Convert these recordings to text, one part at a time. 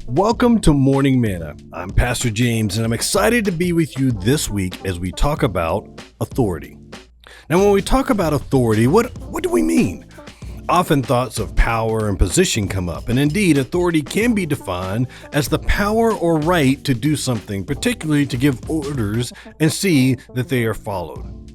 Welcome to Morning Manna. I'm Pastor James, and I'm excited to be with you this week as we talk about authority. Now, when we talk about authority, what do we mean? Often thoughts of power and position come up, and indeed, authority can be defined as the power or right to do something, particularly to give orders and see that they are followed.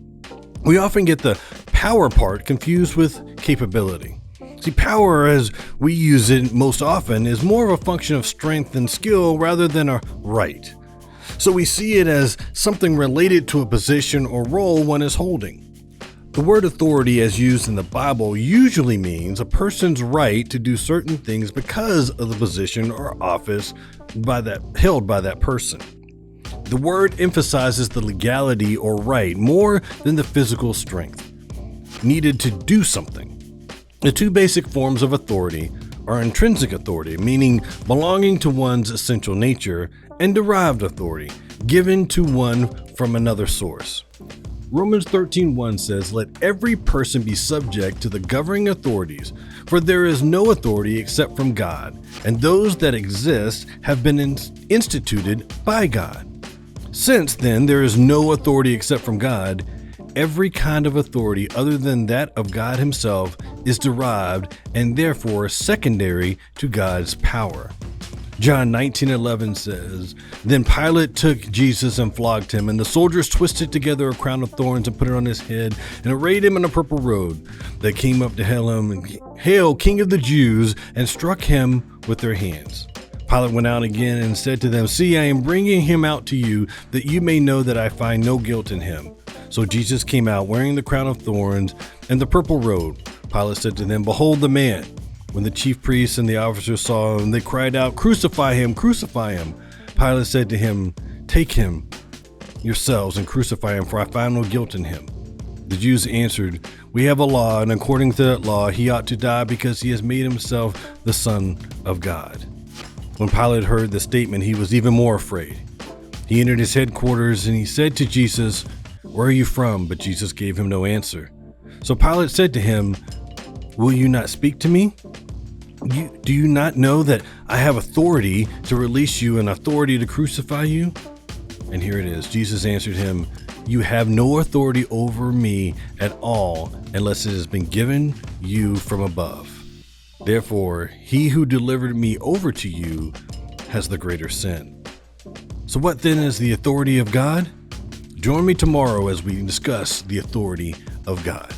We often get the power part confused with capability. See, power, as we use it most often, is more of a function of strength and skill rather than a right. So we see it as something related to a position or role one is holding. The word authority, as used in the Bible, usually means a person's right to do certain things because of the position or office held by that person. The word emphasizes the legality or right more than the physical strength needed to do something. The two basic forms of authority are intrinsic authority, meaning belonging to one's essential nature, and derived authority, given to one from another source. Romans 13:1 says, "Let every person be subject to the governing authorities, for there is no authority except from God, and those that exist have been instituted by God." Since then there is no authority except from God, every kind of authority other than that of God Himself is derived and therefore secondary to God's power. John 19:11 says, "Then Pilate took Jesus and flogged him, and the soldiers twisted together a crown of thorns and put it on his head, and arrayed him in a purple robe. They came up to hail him, 'Hail, King of the Jews,' and struck him with their hands. Pilate went out again and said to them, 'See, I am bringing him out to you, that you may know that I find no guilt in him.' So Jesus came out wearing the crown of thorns and the purple robe. Pilate said to them, 'Behold the man.' When the chief priests and the officers saw him, they cried out, 'Crucify him, crucify him.' Pilate said to him, 'Take him yourselves and crucify him, for I find no guilt in him.' The Jews answered, 'We have a law, and according to that law he ought to die because he has made himself the Son of God.' When Pilate heard the statement, he was even more afraid. He entered his headquarters and he said to Jesus, 'Where are you from?' But Jesus gave him no answer. So Pilate said to him, 'Will you not speak to me? Do you not know that I have authority to release you and authority to crucify you?' And here it is. Jesus answered him, 'You have no authority over me at all unless it has been given you from above. Therefore, he who delivered me over to you has the greater sin.' So what then is the authority of God? Join me tomorrow as we discuss the authority of God.